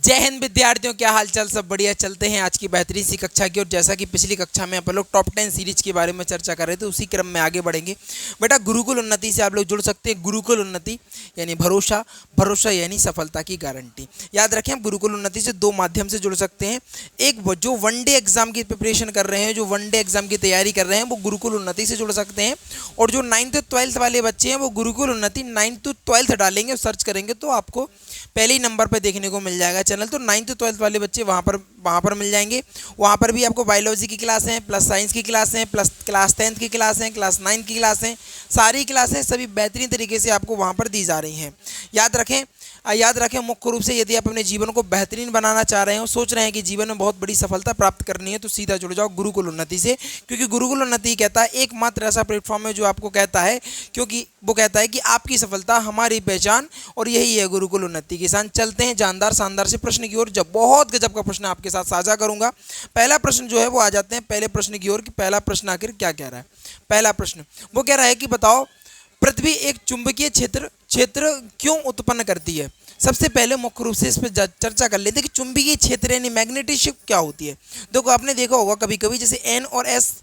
जय हिंद विद्यार्थियों, क्या हाल चाल? सब बढ़िया। चलते हैं आज की बेहतरीन सी कक्षा की। और जैसा कि पिछली कक्षा में अपन लोग टॉप 10 सीरीज के बारे में चर्चा कर रहे थे, उसी क्रम में आगे बढ़ेंगे। बेटा, गुरुकुल उन्नति से आप लोग जुड़ सकते हैं। गुरुकुल उन्नति यानी भरोसा, भरोसा यानी सफलता की गारंटी। याद रखें, आप गुरुकुल उन्नति से दो माध्यम से जुड़ सकते हैं। एक जो वनडे एग्जाम की प्रिपरेशन कर रहे हैं, जो वनडे एग्जाम की तैयारी कर रहे हैं, वो गुरुकुल उन्नति से जुड़ सकते हैं। और जो 9th 12th वाले बच्चे हैं, वो गुरुकुल उन्नति 9th 12th डालेंगे और सर्च करेंगे तो आपको पहले ही नंबर पर देखने को मिल जाएगा चैनल। तो 9th 12th वाले बच्चे वहाँ पर मिल जाएंगे। वहाँ पर भी आपको बायोलॉजी की क्लास हैं, प्लस साइंस की क्लास हैं, प्लस क्लास 10th की क्लास हैं, क्लास 9th की क्लास हैं। सारी क्लासें सभी बेहतरीन तरीके से आपको वहाँ पर दी जा रही हैं। याद रखें मुख्य रूप से यदि आप अपने जीवन को बेहतरीन बनाना चाह रहे हो, सोच रहे हैं कि जीवन में बहुत बड़ी सफलता प्राप्त करनी है, तो सीधा जुड़ जाओ गुरुकुल उन्नति से। क्योंकि गुरुकुल उन्नति कहता है, एकमात्र ऐसा प्लेटफॉर्म है जो आपको कहता है, क्योंकि वो कहता है कि आपकी सफलता हमारी पहचान, और यही है गुरुकुल उन्नति के साथ। चलते हैं जानदार शानदार से प्रश्न की ओर। जब बहुत गजब का प्रश्न आपके साथ साझा करूंगा। पहला प्रश्न जो है वो आ जाते हैं पहले प्रश्न की ओर कि पहला प्रश्न आखिर क्या कह रहा है। पहला प्रश्न वो कह रहा है कि बताओ, पृथ्वी एक चुंबकीय क्षेत्र क्यों उत्पन्न करती है। सबसे पहले मुख्य रूप से इस पर चर्चा कर लेते हैं कि चुंबकीय क्षेत्र यानी मैग्नेटिक क्या होती है। देखो, आपने देखा होगा कभी कभी जैसे एन और एस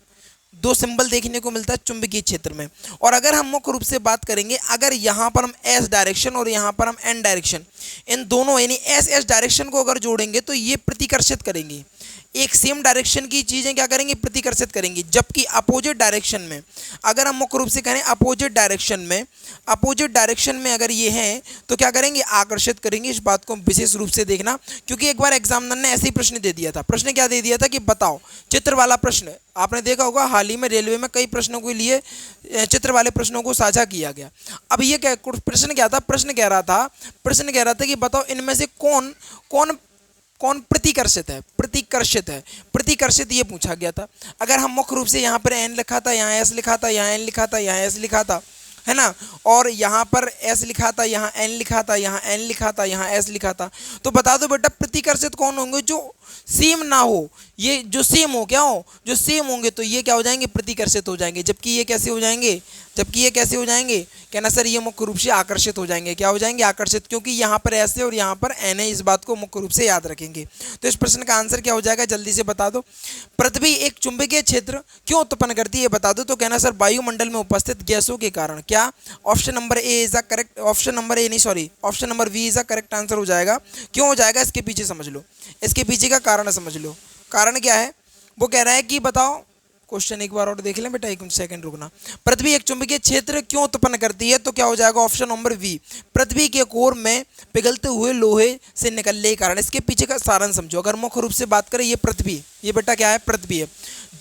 दो सिंबल देखने को मिलता है चुंबकीय क्षेत्र में। और अगर हम मुख्य रूप से बात करेंगे, अगर यहाँ पर हम एस डायरेक्शन और यहाँ पर हम एन डायरेक्शन, इन दोनों यानी एस एस डायरेक्शन को अगर जोड़ेंगे तो ये प्रतिकर्षित करेंगी। एक सेम डायरेक्शन की चीज़ें क्या करेंगी, प्रतिकर्षित करेंगी। जबकि अपोजिट डायरेक्शन में, अगर हम मुख्य रूप से करें अपोजिट डायरेक्शन में अगर ये हैं तो क्या करेंगे, आकर्षित करेंगे। इस बात को विशेष रूप से देखना, क्योंकि एक बार एग्जामिनर ने ऐसे ही प्रश्न दे दिया था। प्रश्न क्या दे दिया था कि बताओ, चित्र वाला प्रश्न आपने देखा होगा, हाल ही में रेलवे में कई प्रश्नों के लिए चित्र वाले प्रश्नों को साझा किया गया। अब ये क्या प्रश्न क्या था, प्रश्न कह रहा था कि बताओ इनमें से कौन प्रतिकर्षित है। प्रतिकर्षित ये पूछा गया था। अगर हम मुख्य रूप से यहाँ पर एन लिखा था, यहाँ एस लिखा था, यहाँ एन लिखा था, यहाँ एस लिखा था, है ना, और यहाँ पर एस लिखा था, यहाँ एन लिखा था, यहाँ एन लिखा था, यहाँ एस लिखा था, तो बता दो बेटा प्रतिकर्षित कौन होंगे, जो सेम ना हो। ये जो सेम हो, क्या हो, जो सेम होंगे तो ये क्या हो जाएंगे, प्रतिकर्षित हो जाएंगे। जबकि ये कैसे हो जाएंगे, कहना सर ये मुख्य रूप से आकर्षित हो जाएंगे। क्या हो जाएंगे, आकर्षित, क्योंकि यहाँ पर एस है और यहाँ पर एन है। इस बात को मुख्य रूप से याद रखेंगे। तो इस प्रश्न का आंसर क्या हो जाएगा, जल्दी से बता दो। पृथ्वी एक चुंबकीय क्षेत्र क्यों उत्पन्न करती है, बता दो। तो कहना सर वायुमंडल में उपस्थित गैसों के कारण। क्या option number A is the correct, option number B is the correct answer हो जाएगा। क्यों हो जाएगा, इसके पीछे समझ लो, इसके पीछे का कारण समझ लो। कारण क्या है, वो कह रहा है कि बताओ, क्वेश्चन एक बार और देख लें बेटा, एक सेकंड रुकना। पृथ्वी एक चुंबकीय क्षेत्र क्यों उत्पन्न करती है, तो क्या हो जाएगा ऑप्शन नंबर बी, पृथ्वी के कोर में पिघलते हुए लोहे से निकलने के कारण। इसके पीछे का सारांश समझो। अगर मुख्य रूप से बात करें, ये पृथ्वी, ये बेटा क्या है, पृथ्वी है।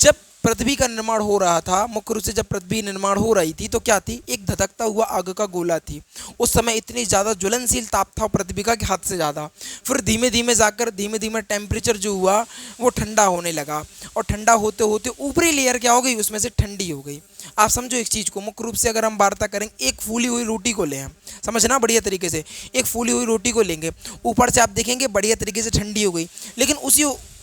जब पृथ्वी का निर्माण हो रहा था, मुख्य रूप से जब पृथ्वी निर्माण हो रही थी तो क्या थी, एक धधकता हुआ आग का गोला थी। उस समय इतनी ज़्यादा ज्वलनशील ताप था पृथ्वी का कि हद से ज़्यादा। फिर धीमे धीमे टेम्परेचर जो हुआ वो ठंडा होने लगा, और ठंडा होते होते ऊपरी लेयर क्या हो गई, उसमें से ठंडी हो गई। आप समझो एक चीज़ को, मुख्य रूप से अगर हम वार्ता करेंगे, एक फूली हुई रोटी को लें, हम समझना बढ़िया तरीके से, एक फूली हुई रोटी को लेंगे, ऊपर से आप देखेंगे बढ़िया तरीके से ठंडी हो गई, लेकिन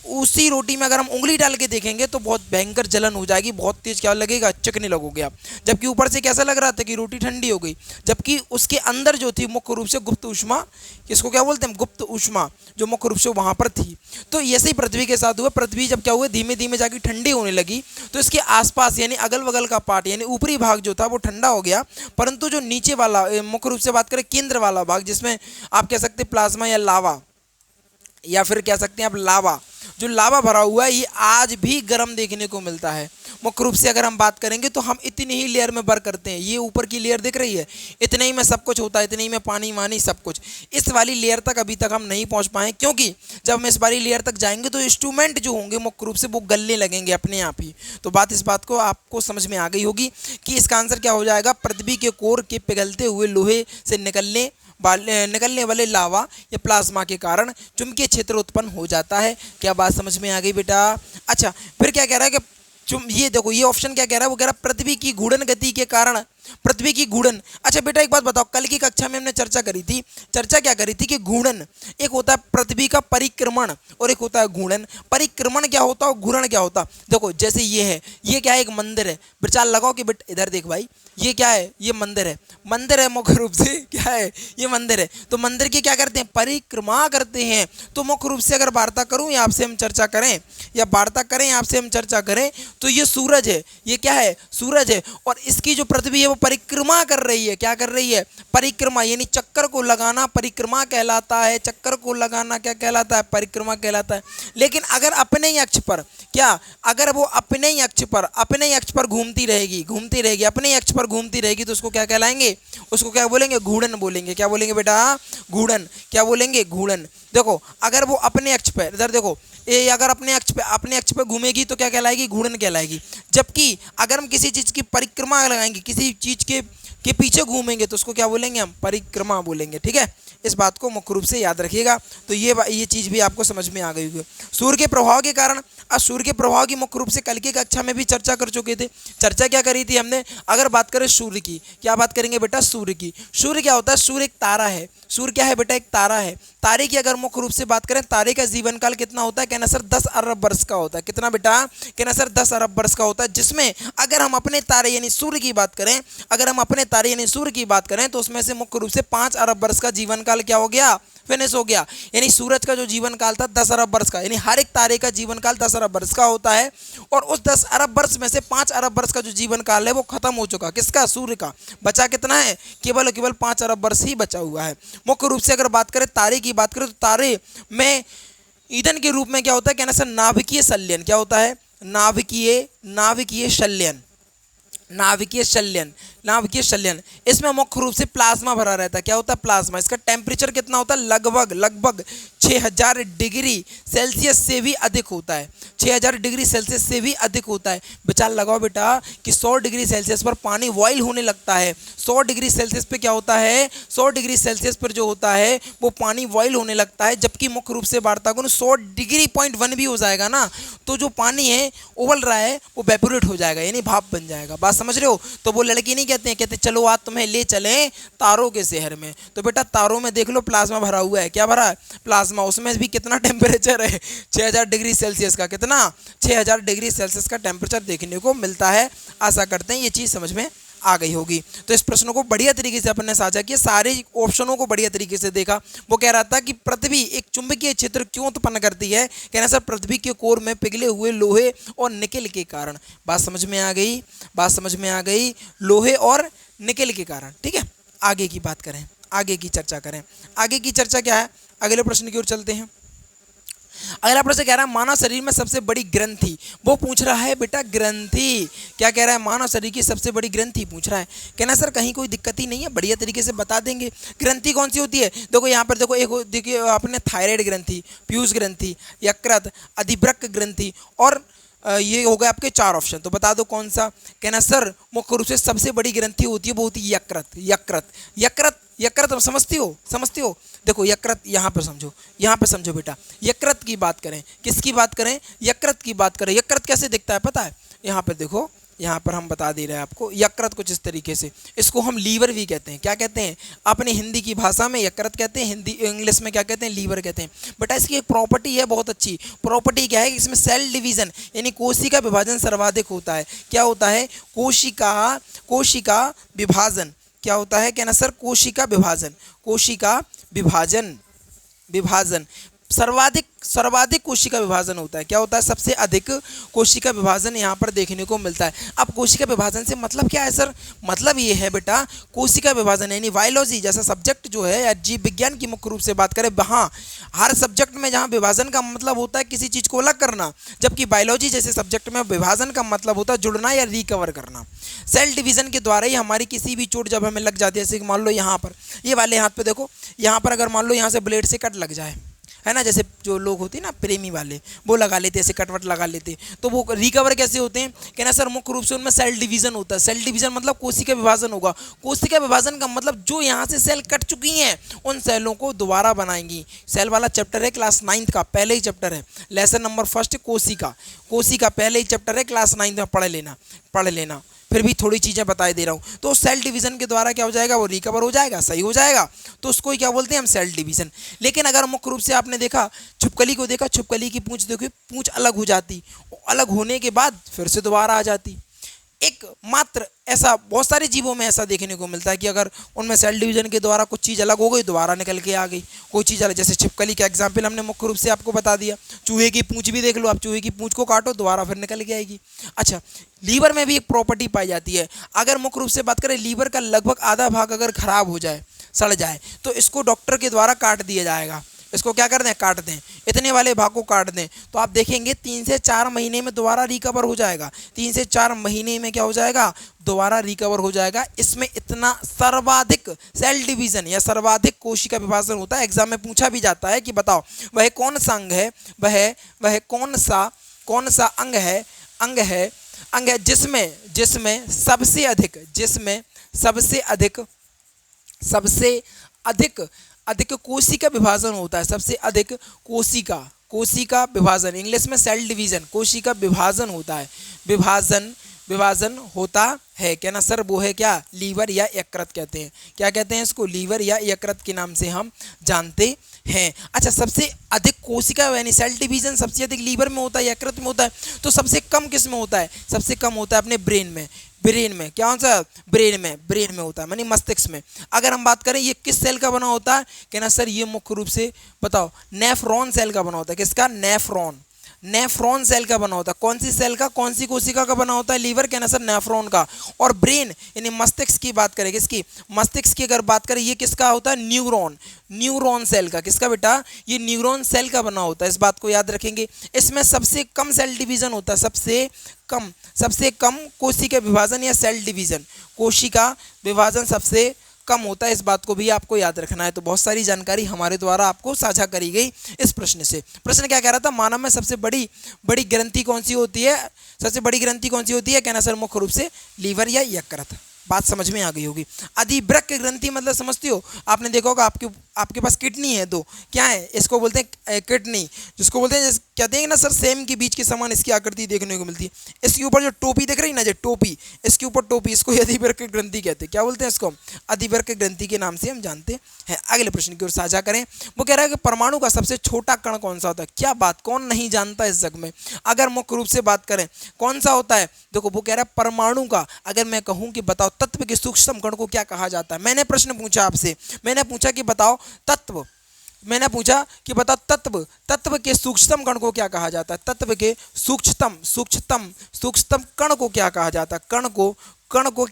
उसी रोटी में अगर हम उंगली डाल के देखेंगे तो बहुत भयंकर जलन हो जाएगी, बहुत तेज क्या लगेगा, चकने लगोगे आप। जबकि ऊपर से कैसा लग रहा था कि रोटी ठंडी हो गई, जबकि उसके अंदर जो थी मुख्य रूप से गुप्त ऊष्मा, इसको क्या बोलते हैं, गुप्त ऊष्मा, जो मुख्य रूप से वहाँ पर थी। तो ऐसे ही पृथ्वी के साथ हुआ। पृथ्वी जब क्या हुआ, धीमे धीमे जाके ठंडी होने लगी, तो इसके आसपास यानी अगल बगल का पार्ट यानी ऊपरी भाग जो था वो ठंडा हो गया, परंतु जो नीचे वाला, मुख्य रूप से बात करें केंद्र वाला भाग, जिसमें आप कह सकते हैं प्लाज्मा या लावा, या फिर कह सकते हैं आप लावा, जो लावा भरा हुआ है, ये आज भी गर्म देखने को मिलता है। मुख्य रूप से अगर हम बात करेंगे तो हम इतनी ही लेयर में बर करते हैं। ये ऊपर की लेयर दिख रही है, इतने ही में सब कुछ होता है, इतने ही में पानी वानी सब कुछ। इस वाली लेयर तक अभी तक हम नहीं पहुंच पाए, क्योंकि जब हम इस वाली लेयर तक जाएंगे तो इंस्ट्रूमेंट जो होंगे मुख्य रूप से वो गलने लगेंगे अपने आप ही। तो इस बात को आपको समझ में आ गई होगी कि इसका आंसर क्या हो जाएगा, पृथ्वी के कोर के पिघलते हुए लोहे से निकलने वाले लावा या प्लाज्मा के कारण चुंबकीय क्षेत्र उत्पन्न हो जाता है। क्या बात समझ में आ गई बेटा। अच्छा, फिर क्या कह रहा है कि ये देखो, ये ऑप्शन क्या कह रहा है, वो कह रहा है पृथ्वी की घूर्णन गति के कारण पृथ्वी की घूर्णन। अच्छा बेटा एक बात बताओ, कल की कक्षा में हमने चर्चा करी थी, चर्चा क्या करी थी कि घूर्णन एक होता है पृथ्वी का परिक्रमण और एक होता है घूर्णन। परिक्रमण क्या होता है और घूर्णन क्या होता है? देखो जैसे ये है, ये क्या है, एक मंदिर है, विचार लगाओ कि बेटा इधर देख भाई, ये क्या है, ये मंदिर है, मंदिर है मुख्य रूप से क्या है, ये मंदिर है। तो मंदिर की क्या करते हैं, परिक्रमा करते हैं। तो मुख्य रूप से अगर वार्ता करूं या आपसे हम चर्चा करें, या वार्ता करें आपसे हम चर्चा करें, तो ये सूरज है, ये क्या है, सूरज है, और इसकी जो पृथ्वी है वो परिक्रमा कर रही है। क्या कर रही है, परिक्रमा, यानी चक्कर को लगाना परिक्रमा कहलाता है। चक्कर को लगाना क्या कहलाता है, परिक्रमा कहलाता है। लेकिन अगर अपने ही अक्ष पर, क्या अगर वो अपने ही अक्ष पर घूमती रहेगी, अपने ही अक्ष पर घूमती रहेगी, तो उसको क्या कहलाएंगे, उसको क्या बोलेंगे, घूर्णन बोलेंगे। क्या बोलेंगे बेटा, घूर्णन। क्या बोलेंगे, घूर्णन। देखो अगर वो अपने अक्ष पे, इधर देखो, ये अगर अपने अक्ष पे घूमेगी तो क्या कहलाएगी, घूर्णन कहलाएगी। जबकि अगर हम किसी चीज की परिक्रमा लगाएंगे, किसी चीज के पीछे घूमेंगे, तो उसको क्या बोलेंगे, हम परिक्रमा बोलेंगे। ठीक है, इस बात को मुख्य रूप से याद रखिएगा। तो ये चीज भी आपको समझ में आ गई होगी। सूर्य के प्रभाव के कारण, अब सूर्य के प्रभाव की मुख्य रूप से कल की कक्षा में भी चर्चा कर चुके थे। चर्चा क्या करी थी हमने, अगर बात करें सूर्य की, क्या बात करेंगे बेटा, सूर्य की। सूर्य क्या होता है, सूर्य एक तारा है। सूर्य क्या है बेटा, एक तारा है। तारे की अगर मुख्य रूप से बात करें, तारे का जीवन काल कितना होता है, कहना सर 10 अरब वर्ष का होता है। कितना बेटा, कहना सर 10 अरब वर्ष का होता है। जिसमें अगर हम अपने तारे यानी सूर्य की बात करें, अगर हम अपने तारे यानी सूर्य की बात करें, तो उसमें से मुख्य रूप से 5 अरब वर्ष का जीवन काल क्या हो गया, फिनिश हो गया। यानी सूरज का जो जीवन काल था 10 अरब वर्ष का, यानी हर एक तारे का जीवन काल 10 अरब वर्ष का होता है। और उस 10 अरब वर्ष में से 5 अरब वर्ष का जो जीवन काल है वो खत्म हो चुका। किसका, सूर्य का। बचा कितना है, केवल 5 अरब वर्ष ही बचा हुआ है। मुख्य रूप से अगर बात करें तारे की बात करें, तो तारे में ईंधन के रूप में क्या होता है, कहना सर नाभिकीय संलयन। क्या होता है, नाभिकीय संलयन। नाभिकीय संलयन, इसमें मुख्य रूप से प्लाज्मा भरा रहता है। क्या होता है, प्लाज्मा। इसका टेम्परेचर कितना होता है, लगभग 6000 डिग्री सेल्सियस से भी अधिक होता है। 6000 डिग्री सेल्सियस से भी अधिक होता है। विचार लगाओ बेटा कि 100 डिग्री सेल्सियस पर पानी बॉयल होने लगता है। 100 डिग्री सेल्सियस पे क्या होता है, 100 डिग्री सेल्सियस पर जो होता है वो पानी बॉयल होने लगता है। जबकि मुख्य रूप से वार्ता करूं 100 डिग्री पॉइंट 1 भी हो जाएगा ना, तो जो पानी है उबल रहा है वो वेपोरेट हो जाएगा, यानी भाप बन जाएगा। बात समझ रहे हो। तो वो लड़की नहीं कहते चलो आज तुम्हें ले चलें तारों के शहर में। तो बेटा तारों में देख लो प्लाज्मा भरा हुआ है। क्या भरा है, प्लाज्मा। उसमें भी कितना टेम्परेचर है, 6000 डिग्री सेल्सियस का। कितना, 6000 डिग्री सेल्सियस का टेम्परेचर देखने को मिलता है। आशा करते हैं ये चीज़ समझ में आ गई होगी। तो इस प्रश्न को बढ़िया तरीके से अपन ने साझा किया, सारे ऑप्शनों को बढ़िया तरीके से देखा। वो कह रहा था कि पृथ्वी एक चुंबकीय क्षेत्र क्यों उत्पन्न करती है, कहना सर पृथ्वी के कोर में पिघले हुए लोहे और निकेल के कारण। बात समझ में आ गई, लोहे और निकेल के कारण। ठीक है, आगे की बात करें, आगे की चर्चा करें। आगे की चर्चा क्या है, अगले प्रश्न की ओर चलते हैं। अगला प्रश्न कह रहा है मानव शरीर में सबसे बड़ी ग्रंथि, वो पूछ रहा है बेटा ग्रंथि। क्या कह रहा है, मानव शरीर की सबसे बड़ी ग्रंथि पूछ रहा है। कहना सर कहीं कोई दिक्कत ही नहीं है, बढ़िया तरीके से बता देंगे। ग्रंथि कौन सी होती है, देखो यहाँ पर देखो, एक देखिए आपने थायराइड ग्रंथि, पीयूष ग्रंथि, यकृत, अधिवृक्क ग्रंथि, और ये हो गए आपके 4 ऑप्शन। तो बता दो कौन सा। कहना सर मुख्य रूप से सबसे बड़ी ग्रंथि होती है वो होती है यकृत। समझती हो। देखो यकृत यहाँ पे समझो बेटा। यकृत की बात करें, किसकी बात करें, यकृत की बात करें। यकृत कैसे दिखता है पता है, यहाँ पर देखो, यहाँ पर हम बता दे रहे हैं आपको यकृत कुछ इस तरीके से। इसको हम लीवर भी कहते हैं। क्या कहते हैं, अपने हिंदी की भाषा में यकृत कहते हैं, हिंदी इंग्लिश में क्या कहते हैं, लीवर कहते हैं। बट इसकी एक प्रॉपर्टी है बहुत अच्छी। प्रॉपर्टी क्या है, इसमें सेल डिवीजन यानी कोशिका विभाजन सर्वाधिक होता है। क्या होता है, कोशिका विभाजन। क्या होता है, कहना सर कोशिका विभाजन सर्वाधिक कोशिका विभाजन होता है। क्या होता है, सबसे अधिक कोशिका विभाजन यहाँ पर देखने को मिलता है। अब कोशिका विभाजन से मतलब क्या है सर, मतलब ये है बेटा कोशिका विभाजन यानी बायोलॉजी जैसा सब्जेक्ट जो है या जीव विज्ञान की मुख्य रूप से बात करें, वहाँ हर सब्जेक्ट में जहाँ विभाजन का मतलब होता है किसी चीज़ को अलग करना, जबकि बायोलॉजी जैसे सब्जेक्ट में विभाजन का मतलब होता है जुड़ना या रिकवर करना। सेल डिवीजन के द्वारा ही हमारी किसी भी चोट जब हमें लग जाती है, जैसे मान लो यहाँ पर, ये वाले हाथ पे देखो, यहाँ पर अगर मान लो यहाँ से ब्लेड से कट लग जाए, है ना, जैसे जो लोग होते हैं ना प्रेमी वाले, वो लगा लेते हैं, ऐसे कटवट लगा लेते हैं, तो वो रिकवर कैसे होते हैं, कहना सर मुख्य रूप से उनमें सेल डिवीजन होता है। सेल डिवीजन मतलब कोशिका विभाजन होगा। कोशिका विभाजन का मतलब जो यहाँ से सेल कट चुकी हैं उन सेलों को दोबारा बनाएंगी। सेल वाला चैप्टर है क्लास 9th का, पहले ही चैप्टर है, लेसन नंबर 1 कोशिका पहले ही चैप्टर है क्लास 9th में, पढ़ लेना। फिर भी थोड़ी चीज़ें बताए दे रहा हूँ। तो सेल डिवीजन के द्वारा क्या हो जाएगा, वो रिकवर हो जाएगा, सही हो जाएगा, तो उसको ही क्या बोलते हैं हम, सेल डिवीजन। लेकिन अगर मुख्य रूप से आपने देखा, छिपकली को देखा, छिपकली की पूंछ देखो, पूंछ अलग हो जाती, अलग होने के बाद फिर से दोबारा आ जाती। एक मात्र ऐसा बहुत सारे जीवों में ऐसा देखने को मिलता है कि अगर उनमें सेल डिवीजन के द्वारा कुछ चीज़ अलग हो गई, दोबारा निकल के आ गई कोई चीज़ अलग। जैसे छिपकली का एग्जाम्पल हमने मुख्य रूप से आपको बता दिया। चूहे की पूंछ भी देख लो आप, चूहे की पूंछ को काटो, दोबारा फिर निकल के आएगी। अच्छा, लीवर में भी एक प्रॉपर्टी पाई जाती है। अगर मुख्य रूप से बात करें, लीवर का लगभग आधा भाग अगर खराब हो जाए, सड़ जाए, तो इसको डॉक्टर के द्वारा काट दिया जाएगा। इसको क्या कर दें, काट दें, इतने वाले भाग को काट दें, तो आप देखेंगे 3 से 4 महीने में दोबारा रिकवर हो जाएगा। 3 से 4 महीने में क्या हो जाएगा, दोबारा रिकवर हो जाएगा। इसमें इतना सर्वाधिक सेल डिवीजन या सर्वाधिक कोशिका विभाजन होता है। एग्जाम में पूछा भी जाता है कि बताओ वह कौन सा अंग है, वह कौन सा अंग है जिसमें सबसे अधिक कोशिका विभाजन होता है। सबसे अधिक कोशिका विभाजन, इंग्लिश में सेल डिवीजन, कोशिका विभाजन होता है, विभाजन होता है। क्या ना सर, वो है क्या, लीवर या यकृत कहते हैं। क्या कहते हैं इसको, लीवर या यकृत के नाम से हम जानते हैं। अच्छा, सबसे अधिक कोशिका यानी सेल डिवीजन सबसे अधिक लीवर में होता है, यकृत में होता है। तो सबसे कम किस में होता है, सबसे कम होता है अपने ब्रेन में। क्या होता है, ब्रेन में होता है, मानी मस्तिष्क में। अगर हम बात करें ये किस सेल का बना होता है, कहना सर ये मुख्य रूप से बताओ नेफ्रॉन सेल का बना होता है। किसका, नेफ्रॉन सेल का बना होता है। कौन सी सेल का, कौन सी कोशिका का बना होता है, लीवर, कहना सर नेफ्रॉन का। और ब्रेन यानी मस्तिष्क की बात करें, किसकी, मस्तिष्क की अगर बात करें, ये किसका होता है, न्यूरॉन सेल का। किसका बेटा, ये न्यूरॉन सेल का बना होता है, इस बात को याद रखेंगे। इसमें सबसे कम सेल डिवीजन होता है, सबसे कम कोशिका विभाजन या सेल डिवीजन, कोशिका विभाजन सबसे कम होता है। इस बात को भी आपको याद रखना है। तो बहुत सारी जानकारी हमारे द्वारा आपको साझा करी गई इस प्रश्न से। प्रश्न क्या कह रहा था, मानव में सबसे बड़ी ग्रंथि कौन सी होती है, सबसे बड़ी ग्रंथि कौन सी होती है, कहना सर मुख्य रूप से लीवर या यकृत। बात समझ में आ गई होगी। अधिवृक्क ग्रंथि मतलब समझते हो, आपने देखा होगा आपके पास किडनी है दो, क्या है, इसको बोलते हैं किडनी, जिसको बोलते हैं, कहते हैं ना सर सेम के बीच के समान इसकी आकृति देखने को मिलती है। इसके ऊपर जो टोपी दिख रही है ना, जो टोपी, इसके ऊपर टोपी, इसको अधिवृक्क ग्रंथि कहते हैं। क्या बोलते हैं इसको, अधिवृक्क ग्रंथि के नाम से हम जानते हैं। अगले प्रश्न की ओर साझा करें। वो कह रहा है कि परमाणु का सबसे छोटा कण कौन सा होता है। क्या बात, कौन नहीं जानता इस जग में। अगर मुख्य रूप से बात करें कौन सा होता है, देखो वो कह रहा है परमाणु का, अगर मैं कहूँ कि बताओ तत्व के सूक्ष्म कण को क्या कहा जाता है। मैंने प्रश्न पूछा आपसे, मैंने पूछा कि बताओ तत्व, मैंने पूछा कि बताओ तत्व के सूक्ष्म कण को क्या कहा जाता है। तत्व के सूक्ष्म कण को क्या कहा जाता है, कण को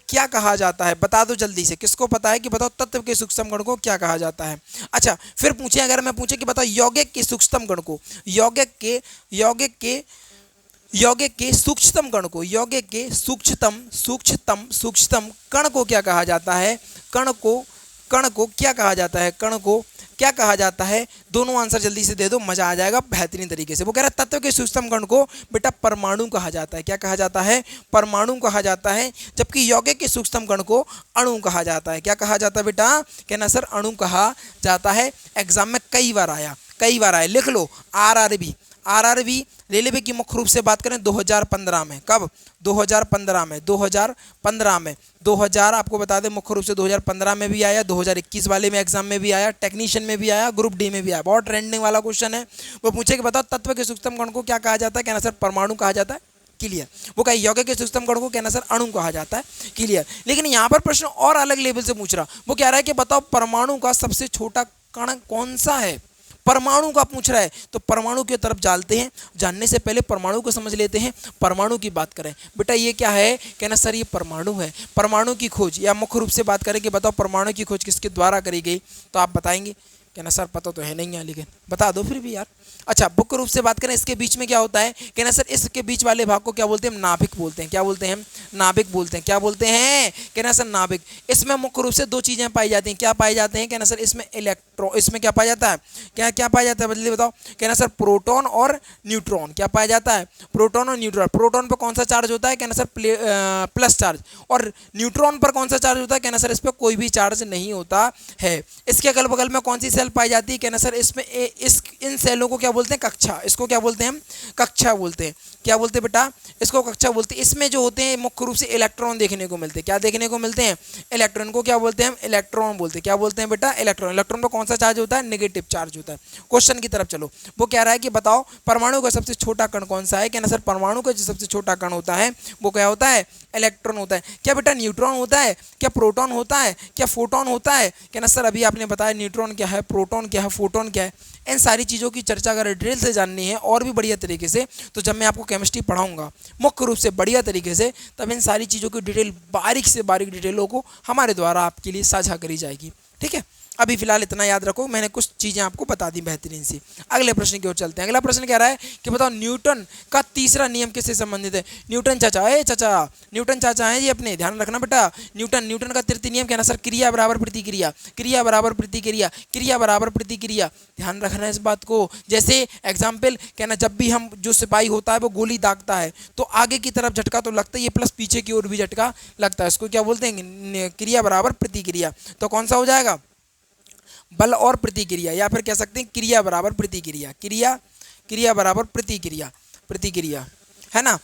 क्या कहा जाता है, बता दो जल्दी से। किसको पता है कि बताओ तत्व के सूक्ष्म कण को क्या कहा जाता है। अच्छा, फिर पूछे, अगर मैं पूछे कि बताओ यौगिक के सूक्ष्म कण को, यौगिक के सूक्ष्म कण को, यौगिक के सूक्ष्मतम कण को क्या कहा जाता है, कण को क्या कहा जाता है, कण को क्या कहा जाता है। दोनों आंसर जल्दी से दे दो, मजा आ जाएगा बेहतरीन तरीके से। वो कह रहा है तत्व के सूक्ष्म कण को बेटा परमाणु कहा जाता है। क्या कहा जाता है, परमाणु कहा जाता है। जबकि यौगिक के सूक्ष्म कण को अणु कहा जाता है। क्या कहा जाता है बेटा, कहना सर अणु कहा जाता है। एग्जाम में कई बार आया, लिख लो। आरआरबी रेलवे की मुख्य रूप से बात करें 2015 में, कब, 2015 में 2000 आपको बता दें मुख्य रूप से 2015 में भी आया, 2021 वाले में एग्जाम में भी आया, टेक्नीशियन में भी आया, ग्रुप डी में भी आया। बहुत ट्रेंडिंग वाला क्वेश्चन है। वो पूछे कि बताओ तत्व के सूक्ष्म कण को क्या कहा जाता है, कहना सर परमाणु कहा जाता है। क्लियर। वो कहा यौगिक के सूक्ष्म कण को कहना सर अणु कहा जाता है। क्लियर। लेकिन यहाँ पर प्रश्न और अलग लेवल से पूछ रहा, वो कह रहा है कि बताओ परमाणु का सबसे छोटा कण कौन सा है। परमाणु का पूछ रहा है, तो परमाणु की तरफ जानते हैं। जानने से पहले परमाणु को समझ लेते हैं। परमाणु की बात करें बेटा, ये क्या है, कहना सर ये परमाणु है। परमाणु की खोज, या मुख्य रूप से बात करें कि बताओ परमाणु की खोज किसके द्वारा करी गई, तो आप बताएंगे। कहना सर पता तो है नहीं है, लेकिन बता दो फिर भी यार। अच्छा, मुख्य रूप से बात करें इसके बीच में क्या होता है, कहना सर इसके बीच वाले भाग को क्या बोलते हैं, नाभिक बोलते हैं। क्या बोलते हैं, नाभिक बोलते हैं। क्या बोलते हैं, कहना सर नाभिक। इसमें मुख्य रूप से दो चीजें पाई जाती हैं। क्या पाए जाते हैं, कहना सर इसमें इलेक्ट्रॉन, इसमें क्या पाया जाता है, क्या पाया जाता है, बदलिए बताओ। कहना सर प्रोटॉन और न्यूट्रॉन। क्या पाया जाता है, प्रोटॉन और न्यूट्रॉन। प्रोटॉन पर कौन सा चार्ज होता है, कहना सर प्लस चार्ज। और न्यूट्रॉन पर कौन सा चार्ज होता है, कहना सर इस पर कोई भी चार्ज नहीं होता है। इसके अगल बगल में कौन सी सेल पाई जाती है, कहना सर इसमें इन सेलों को क्या क्या बोलते हैं, कक्षा। इसको क्या बोलते हैं हम, कक्षा बोलते हैं। क्या बोलते हैं बेटा, इसको कक्षा बोलते हैं। इसमें जो होते हैं मुख्य रूप से इलेक्ट्रॉन देखने को मिलते हैं। क्या देखने को मिलते हैं, इलेक्ट्रॉन को क्या बोलते हैं हम, इलेक्ट्रॉन बोलते हैं। क्या बोलते हैं बेटा, इलेक्ट्रॉन। इलेक्ट्रॉन पर कौन सा चार्ज होता है, नेगेटिव चार्ज होता है। क्वेश्चन की तरफ चलो। वो कह रहा है कि बताओ परमाणु का सबसे छोटा कण कौन सा है। कहना सर परमाणु का जो सबसे छोटा कण होता है वो क्या होता है, इलेक्ट्रॉन होता है। क्या बेटा न्यूट्रॉन होता है, क्या प्रोटॉन होता है, क्या फोटोन होता है। कहना सर अभी आपने बताया न्यूट्रॉन क्या है, प्रोटॉन क्या है, फोटोन क्या है। इन सारी चीज़ों की चर्चा अगर डिटेल से जाननी है और भी बढ़िया तरीके से, तो जब मैं आपको केमिस्ट्री पढ़ाऊंगा मुख्य रूप से बढ़िया तरीके से, तब इन सारी चीज़ों की डिटेल, बारीक से बारीक डिटेलों को हमारे द्वारा आपके लिए साझा करी जाएगी। ठीक है, अभी फिलहाल इतना याद रखो, मैंने कुछ चीज़ें आपको बता दी बेहतरीन सी। अगले प्रश्न की ओर चलते हैं। अगला प्रश्न कह रहा है कि बताओ न्यूटन का तीसरा नियम किससे संबंधित है। न्यूटन चाचा, चाचा न्यूटन चाचा हैं जी अपने, ध्यान रखना बेटा। न्यूटन का तृतीय नियम कहना सर क्रिया बराबर प्रतिक्रिया, क्रिया बराबर प्रतिक्रिया, क्रिया बराबर प्रतिक्रिया। ध्यान रखना है इस बात को। जैसे एग्जाम्पल कहना, जब भी हम जो सिपाही होता है वो गोली दागता है तो आगे की तरफ झटका तो लगता ही है, प्लस पीछे की ओर भी झटका लगता है। इसको क्या बोलते हैं, क्रिया बराबर प्रतिक्रिया। तो कौन सा हो जाएगा, बल और प्रतिक्रिया, या फिर कह सकते हैं क्रिया बराबर प्रतिक्रिया। क्रिया बराबर प्रतिक्रिया, प्रतिक्रिया है ना।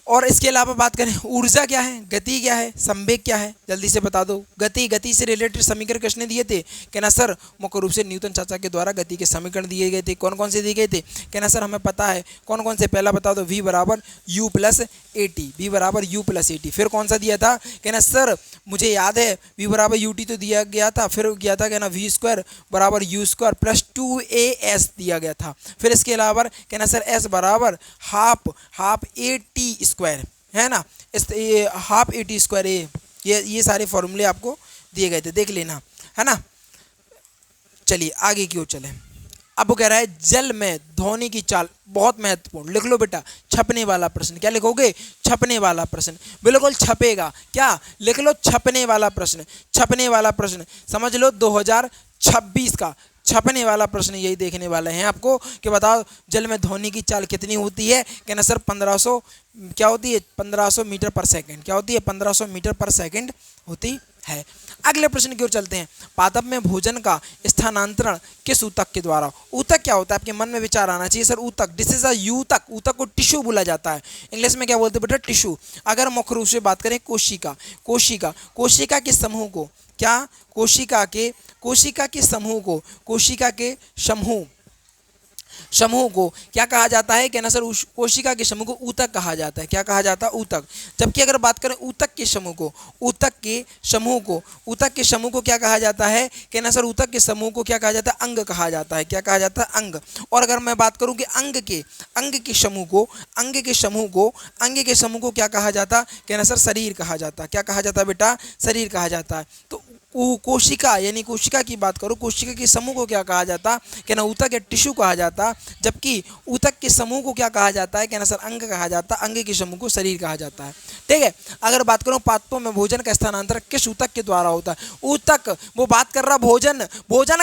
और इसके अलावा बात करें, ऊर्जा क्या है, गति क्या है, संवेग क्या है, जल्दी से बता दो। गति से रिलेटेड समीकरण किसने दिए थे। कहना सर मुख्य रूप से न्यूटन चाचा के द्वारा गति के समीकरण दिए गए थे। कौन कौन से दिए गए थे। कहना सर हमें पता है कौन कौन से, पहला बता दो, v बराबर u plus A T, v बराबर u प्लस ए टी। फिर कौन सा दिया था। कहना सर मुझे याद है v बराबर यू टी तो दिया गया था, फिर किया था कहना v स्क्वायर बराबर u स्क्वायर प्लस 2as दिया गया था। फिर इसके अलावा कहना सर s बराबर हाफ ए टी स्क्वायर है ना, इस ये हाफ ए टी स्क्वायर, ये सारे फॉर्मूले आपको दिए गए थे, देख लेना है ना। चलिए आगे की ओर चलें। अब वो कह रहा है जल में ध्वनि की चाल, बहुत महत्वपूर्ण, लिख लो बेटा, छपने वाला प्रश्न। क्या लिखोगे, छपने वाला प्रश्न, बिल्कुल छपेगा। क्या लिख लो, छपने वाला प्रश्न, छपने वाला प्रश्न समझ लो 2026 का छपने वाला प्रश्न यही देखने वाले हैं आपको कि बताओ जल में ध्वनि की चाल कितनी होती है। कहना सर 1500 क्या होती है, 1500 मीटर पर सेकंड। क्या होती है, 1500 मीटर पर सेकंड होती है। अगले प्रश्न की ओर चलते हैं। पादप में भोजन का स्थानांतरण किस ऊतक के द्वारा। ऊतक क्या होता है, आपके मन में विचार आना चाहिए सर। ऊतक, दिस इज अ यूतक, ऊतक को टिश्यू बोला जाता है। इंग्लिश में क्या बोलते हैं बेटा, टिश्यू। अगर मुख्य रूप से बात करें कोशिका, कोशिका के समूह को, क्या कोशिका के समूह को, कोशिका के समूह को क्या कहा जाता है। कहना सर कोशिका के समूह को ऊतक कहा जाता है। क्या कहा जाता है, ऊतक। जबकि अगर बात करें ऊतक के समूह को, ऊतक के समूह को क्या कहा जाता है। कहना सर ऊतक के समूह को क्या कहा जाता है, अंग कहा जाता है। क्या कहा जाता है, अंग। और अगर मैं बात करूं कि अंग के समूह को क्या कहा जाता। कहना सर शरीर कहा जाता। क्या कहा जाता बेटा, शरीर कहा जाता है। तो कोशिका यानी कोशिका की बात करो, कोशिका के समूह को क्या कहा जाता, कहना ऊतक या टिश्यू कहा जाता। जबकि ऊतक के समूह को क्या कहा जाता है, कहना सर अंग कहा जाता, अंग के समूह को शरीर कहा जाता है। ठीक है, अगर बात करूं पादपों में भोजन का स्थानांतरण किस ऊतक के द्वारा होता है। ऊतक, वो बात कर रहा भोजन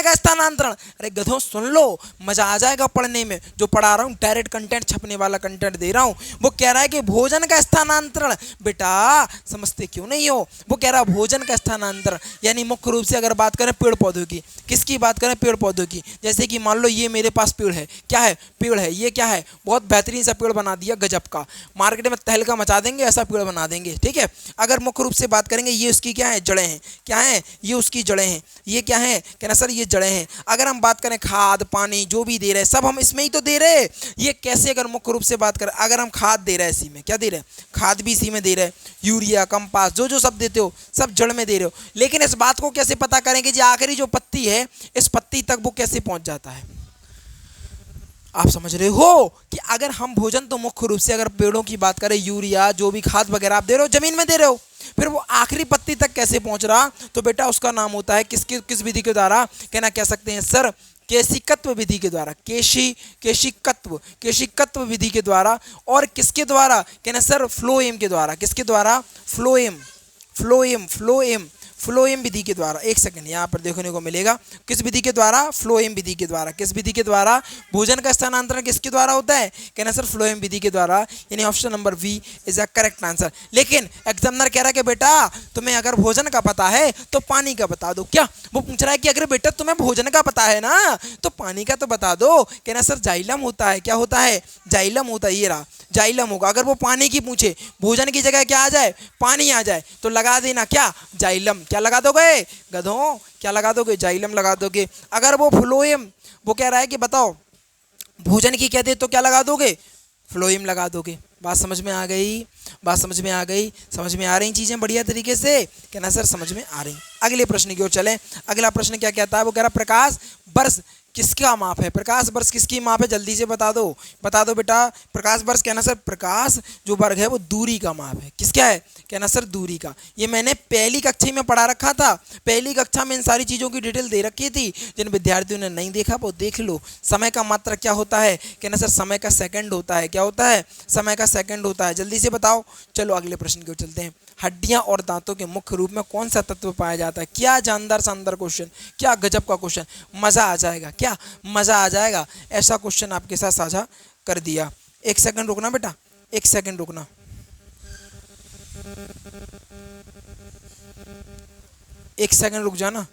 का स्थानांतरण। अरे गधों सुन लो, मजा आ जाएगा पढ़ने में। जो पढ़ा रहा हूँ डायरेक्ट कंटेंट, छपने वाला कंटेंट दे रहा हूँ। वो कह रहा है कि भोजन का स्थानांतरण, बेटा समझते क्यों नहीं हो। वो कह रहा है भोजन का स्थानांतरण यानी मुख्य रूप से अगर बात करें पेड़ पौधों की, किसकी बात करें, पेड़ पौधों की। जैसे कि मान लो ये मेरे पास पेड़ है, क्या है, पेड़ है। ये क्या है, बहुत बेहतरीन सा पेड़ बना दिया, गजब का, मार्केट में तहलका मचा देंगे ऐसा पेड़ बना देंगे। ठीक है, अगर मुख्य रूप से बात करेंगे ये उसकी क्या है, जड़ें हैं। क्या है, ये उसकी जड़ें हैं। ये क्या है, कहना सर ये जड़ें हैं। अगर हम बात करें खाद पानी जो भी दे रहे हैं सब हम इसमें ही तो दे रहे हैं। ये कैसे, अगर मुख्य रूप से बात करें, अगर हम खाद दे रहे हैं इसी में, क्या दे रहे हैं, खाद भी इसी में दे रहे हैं, यूरिया कंपास जो सब देते हो सब जड़ में दे रहे हो। लेकिन इस बात को कैसे पता करेंगे जी आखिरी जो पत्ती है इस पत्ती तक वो कैसे पहुंच जाता है। आप समझ रहे हो कि अगर हम भोजन तो मुख्य रूप से अगर पेड़ों की बात करें, यूरिया जो भी खाद वगैरह आप दे रहे हो जमीन में दे रहे हो, फिर वो आखिरी पत्ती तक कैसे पहुंच रहा, तो बेटा उसका नाम होता है किस विधि के द्वारा, कहना कह सकते हैं सर केशिकत्व विधि के द्वारा। केशिकत्व विधि के द्वारा। और किसके द्वारा, कहना सर फ्लोएम के द्वारा। किसके द्वारा, फ्लोएम विधि के द्वारा, एक सेकंड यहाँ पर देखने को मिलेगा, किस विधि के द्वारा, फ्लोएम विधि के द्वारा। किस विधि के द्वारा? भोजन का स्थानांतरण किसके द्वारा होता है? कहना सर फ्लोएम विधि के द्वारा, यानी option number B is a correct answer. लेकिन एग्जामिनर कह रहा है कि बेटा तुम्हें अगर भोजन का पता है तो पानी का बता दो। क्या वो पूछ रहा है कि अगर बेटा तुम्हें भोजन का पता है ना तो पानी का तो बता दो। कहना सर जाइलम होता है। क्या होता है? जाइलम होता है। ये रहा जाइलम होगा। अगर वो पानी की पूछे, भोजन की जगह क्या आ जाए? पानी आ जाए, तो लगा देना क्या? जाइलम। क्या लगा दोगे गधों? क्या लगा दोगे? जाइलम लगा दोगे। अगर वो फ्लोएम, वो कह रहा है कि बताओ भोजन की कह दे तो क्या लगा दोगे? फ्लोएम लगा दोगे। बात समझ में आ गई? बात समझ में आ गई? समझ में आ रही चीज़ें बढ़िया तरीके से? कहना सर समझ में आ रही। अगले प्रश्न की ओर चलें। अगला प्रश्न क्या कहता है? वो कह रहा प्रकाश वर्ष किसका माप है? प्रकाश वर्ष किसकी माप है? जल्दी से बता दो, बता दो बेटा। प्रकाश वर्ष, कहना सर प्रकाश जो वर्ग है वो दूरी का माप है। किसका है? कहना सर दूरी का। ये मैंने पहली कक्षा में पढ़ा रखा था। पहली कक्षा में इन सारी चीज़ों की डिटेल दे रखी थी। जिन विद्यार्थियों ने नहीं देखा वो देख लो। समय का मात्रक क्या होता है? कहना सर समय का सेकंड होता है। क्या होता है? समय का सेकंड होता है। जल्दी से बताओ। चलो अगले प्रश्न की ओर चलते हैं। हड्डियां और दांतों के मुख्य रूप में कौन सा तत्व पाया जाता है? क्या जानदार शानदार क्वेश्चन, क्या गजब का क्वेश्चन, मजा आ जाएगा। क्या मजा आ जाएगा? ऐसा क्वेश्चन आपके साथ साझा कर दिया। एक सेकंड रुकना बेटा, एक सेकंड रुकना। एक सेकंड रुक जाना।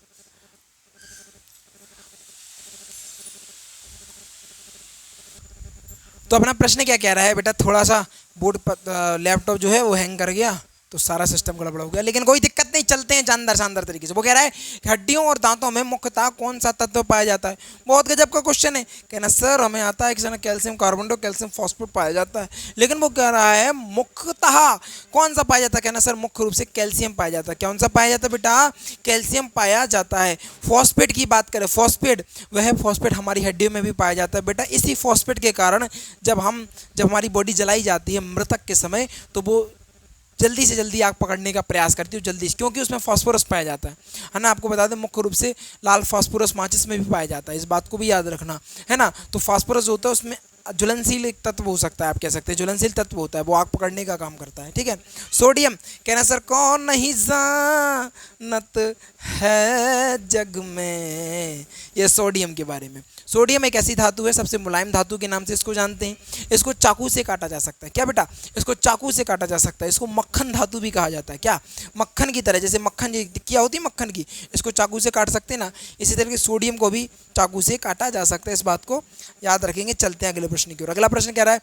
तो अपना प्रश्न क्या कह रहा है बेटा? थोड़ा सा बोर्ड पर लैपटॉप जो है वो हैंग कर गया तो सारा सिस्टम गड़बड़ हो गया, लेकिन कोई दिक्कत नहीं, चलते हैं जानदार शानदार तरीके से। वो कह रहा है कि हड्डियों और दांतों में मुख्यतः कौन सा तत्व पाया जाता है? बहुत गजब का क्वेश्चन है। कहना सर हमें आता है कि कैल्शियम कार्बोनेट और कैल्शियम फॉस्फेट पाया जाता है, लेकिन वो कह रहा है मुख्यतः कौन सा पाया जाता है? कहना सर मुख्य रूप से कैल्शियम पाया जाता है। कौन सा पाया जाता है बेटा? कैल्शियम पाया जाता है। फॉस्फेट की बात करें, फॉस्फेट, वह फॉस्फेट हमारी हड्डियों में भी पाया जाता है बेटा। इसी फॉस्फेट के कारण जब हमारी बॉडी जलाई जाती है मृतक के समय, तो वो जल्दी से जल्दी आग पकड़ने का प्रयास करती हूँ जल्दी से, क्योंकि उसमें फास्फोरस पाया जाता है ना। आपको बता दें मुख्य रूप से लाल फास्फोरस माचिस में भी पाया जाता है, इस बात को भी याद रखना है ना। तो फास्फोरस होता है उसमें ज्वलनशील एक तत्व हो सकता है, आप कह सकते हैं ज्वलनशील तत्व होता है, वो आग पकड़ने का काम करता है। ठीक है। सोडियम, कहना सर कौन नहीं जानत है जग में, ये सोडियम के बारे में। सोडियम एक ऐसी धातु है, सबसे मुलायम धातु के नाम से इसको जानते हैं। इसको चाकू से काटा जा सकता है। क्या बेटा? इसको चाकू से काटा जा सकता है। इसको मक्खन धातु भी कहा जाता है। क्या? मक्खन की तरह, जैसे मक्खन की टिक्किया होती है मक्खन की, इसको चाकू से काट सकते हैं ना, इसी तरह के सोडियम को भी चाकू से काटा जा सकता है। इस बात को याद रखेंगे। चलते हैं अगले प्रश्न की ओर। अगला प्रश्न कह रहा है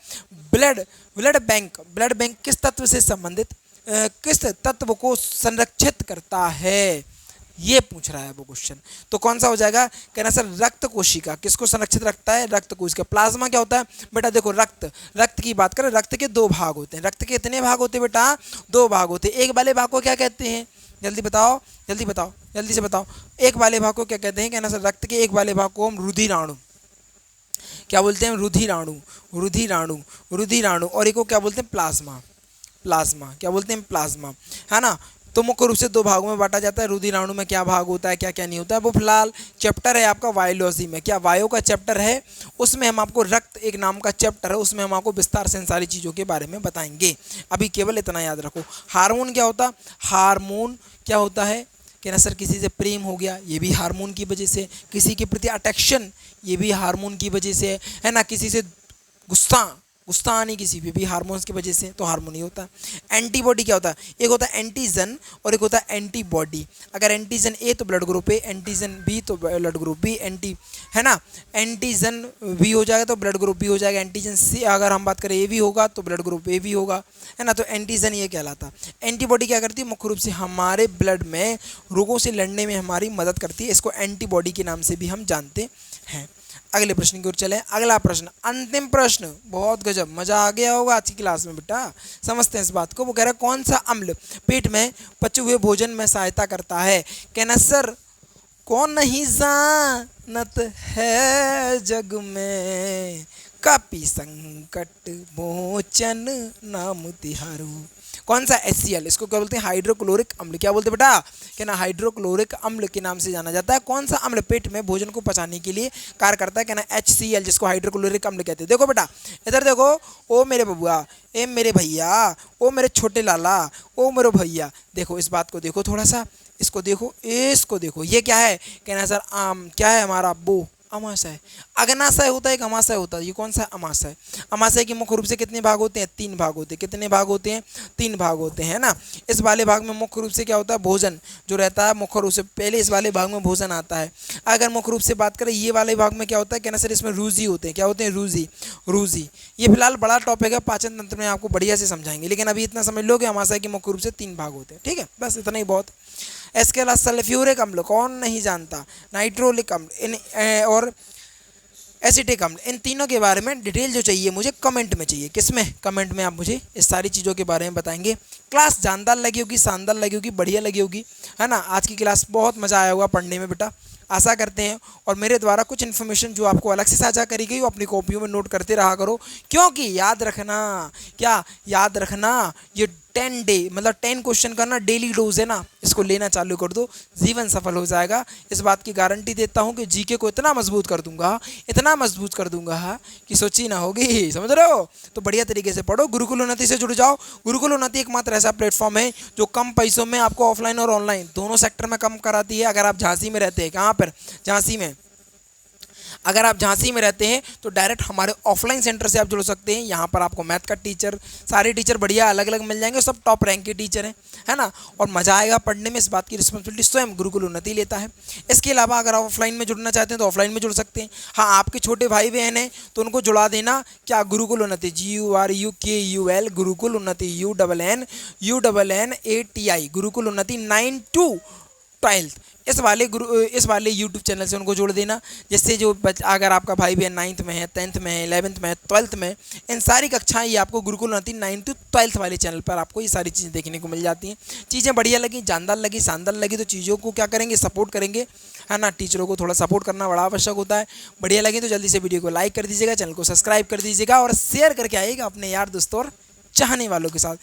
ब्लड बैंक किस तत्व से संबंधित, किस तत्व को संरक्षित करता है, ये पूछ रहा है वो क्वेश्चन। तो कौन सा हो जाएगा? कहना सर रक्त कोशिका किसको संरक्षित रखता है? रक्त कोशिका। प्लाज्मा क्या होता है बेटा? देखो रक्त की बात करें, रक्त के दो भाग होते हैं। रक्त के कितने भाग होते हैं बेटा? दो भाग होते हैं। एक वाले भाग को क्या कहते हैं? जल्दी बताओ, जल्दी बताओ, जल्दी से बताओ। एक वाले भाग को क्या कहते हैं? कहना सर रक्त के एक वाले भाग को हम रुधिराणु, क्या बोलते हैं? रुधिराणु, रुधिराणु, रुधिराणु। और एक को क्या बोलते हैं? Plasma, plasma. क्या बोलते हैं? प्लाज्मा, है ना। तो मुख्य रूप से दो भागों में बांटा जाता है। रुधिराणु में क्या भाग होता है, क्या क्या नहीं होता है, वो फिलहाल चैप्टर है आपका वायोलॉजी में। क्या वायो का चैप्टर है, उसमें हम आपको रक्त एक नाम का चैप्टर है, उसमें हम आपको विस्तार से इन सारी चीज़ों के बारे में बताएंगे। अभी केवल इतना याद रखो। हार्मोन क्या होता है? हार्मोन क्या होता है? कहना सर किसी से प्रेम हो गया, ये भी हार्मोन की वजह से। किसी के प्रति अट्रैक्शन, ये भी हार्मोन की वजह से, है ना। किसी से गुस्सा आनी, किसी भी हार्मोन्स की वजह से, तो हार्मोन ही होता है। एंटीबॉडी क्या होता है? एक होता है एंटीजन और एक होता है एंटीबॉडी। अगर एंटीजन ए तो blood group A, antigen B तो ब्लड ग्रुप बी, है ना। एंटीजन बी हो जाएगा तो ब्लड ग्रुप बी हो जाएगा। एंटीजन सी अगर हम बात करें ए भी होगा तो ब्लड ग्रुप ए भी होगा, है ना। तो एंटीजन ये कहलाता। एंटीबॉडी क्या करती है? मुख्य रूप से हमारे ब्लड में रोगों से लड़ने में हमारी मदद करती है। इसको एंटीबॉडी के नाम से भी हम जानते हैं। अगले प्रश्न की ओर चले। अगला प्रश्न, अंतिम प्रश्न, बहुत गजब, मजा आ गया होगा आज की क्लास में बेटा, समझते हैं इस बात को। वो कह रहा है कौन सा अम्ल पेट में पचे हुए भोजन में सहायता करता है? कहना सर कौन नहीं जानत है जग में, कापी संकट मोचन नाम तिहारू। कौन सा HCl, इसको क्या बोलते हैं? हाइड्रोक्लोरिक अम्ल। क्या बोलते हैं बेटा? कहना हाइड्रोक्लोरिक अम्ल के नाम से जाना जाता है। कौन सा अम्ल पेट में भोजन को पचाने के लिए कार्य करता है? कहना HCl, जिसको हाइड्रोक्लोरिक अम्ल कहते हैं। देखो बेटा इधर देखो, ओ मेरे बबुआ, ए मेरे भैया, ओ मेरे छोटे लाला, ओ मेरे भैया, देखो इस बात को देखो थोड़ा सा, इसको देखो, इसको देखो, ये क्या है? कहना सर आम, क्या है हमारा? बो, अमाशय। अग्नाशय होता है, एक अमाशय होता है, ये कौन सा है? अमाशय। अमाशय के मुख्य रूप से कितने भाग होते हैं? 3 भाग होते हैं। कितने भाग होते हैं? 3 भाग होते हैं ना। इस वाले भाग में मुख्य रूप से क्या होता है? भोजन जो रहता है मुख्य रूप से, पहले इस वाले भाग में भोजन आता है। अगर मुख्य रूप से बात करें ये वाले भाग में क्या होता है? कहना सर इसमें रूजी होते हैं। क्या होते हैं? रूजी, रूजी। ये फिलहाल बड़ा टॉपिक है, पाचन तंत्र में आपको बढ़िया से समझाएंगे, लेकिन अभी इतना समझ लो कि अमाशय के मुख्य रूप से 3 भाग होते हैं। ठीक है, बस इतना ही बहुत। इसके अलावा सल्फ्यूरिक अम्ल कौन नहीं जानता, नाइट्रोलिक अम्ल और एसिटिक अम्ल, इन तीनों के बारे में डिटेल जो चाहिए मुझे कमेंट में चाहिए। किसमें? कमेंट में आप मुझे इस सारी चीज़ों के बारे में बताएंगे। क्लास जानदार लगी होगी, शानदार लगी होगी, बढ़िया लगी होगी, है ना। आज की क्लास बहुत मज़ा आया होगा पढ़ने में बेटा, आशा करते हैं। और मेरे द्वारा कुछ इन्फॉर्मेशन जो आपको अलग से साझा करी गई वो अपनी कॉपियों में नोट करते रहा करो, क्योंकि याद रखना, क्या याद रखना, ये 10 डे मतलब 10 क्वेश्चन का ना डेली डोज है ना, इसको लेना चालू कर दो, जीवन सफल हो जाएगा। इस बात की गारंटी देता हूँ कि जीके को इतना मजबूत कर दूंगा, इतना मजबूत कर दूंगा कि सोची ना होगी, समझ रहे हो। तो बढ़िया तरीके से पढ़ो, गुरुकुल उन्नति से जुड़ जाओ। गुरुकुल उन्नति एकमात्र ऐसा प्लेटफॉर्म है जो कम पैसों में आपको ऑफलाइन और ऑनलाइन दोनों सेक्टर में कम कराती है। अगर आप झांसी में रहते हैं, कहाँ पर? झांसी में। अगर आप झांसी में रहते हैं तो डायरेक्ट हमारे ऑफलाइन सेंटर से आप जुड़ सकते हैं। यहाँ पर आपको मैथ का टीचर, सारे टीचर बढ़िया अलग अलग मिल जाएंगे, सब टॉप रैंक के टीचर हैं, है ना। और मज़ा आएगा पढ़ने में, इस बात की रिस्पॉन्सिबिलिटी स्वयं गुरुकुल उन्नति लेता है। इसके अलावा अगर आप ऑफलाइन में जुड़ना चाहते हैं तो ऑफलाइन में जुड़ सकते हैं। हाँ, आपके छोटे भाई बहन हैं तो उनको जुड़ा देना, क्या? गुरुकुल उन्नति, GURUKUL, गुरुकुल उन्नति, UNNATI, गुरुकुल उन्नति 9 to 12, इस वाले यूट्यूब चैनल से उनको जोड़ देना, जिससे जो अगर आपका भाई बहन 9th में है, 10th में है, 11th में है, 12th में, इन सारी कक्षाएं ये आपको गुरुकुल उन्नति 9 to 12 वाले चैनल पर आपको ये सारी चीज़ें देखने को मिल जाती हैं। चीज़ें बढ़िया लगी, जानदार लगी, शानदार लगी तो चीज़ों को क्या करेंगे? सपोर्ट करेंगे, है ना। टीचरों को थोड़ा सपोर्ट करना बड़ा आवश्यक होता है। बढ़िया लगी तो जल्दी से वीडियो को लाइक कर दीजिएगा, चैनल को सब्सक्राइब कर दीजिएगा और शेयर करके आइएगा अपने यार दोस्तों और चाहने वालों के साथ।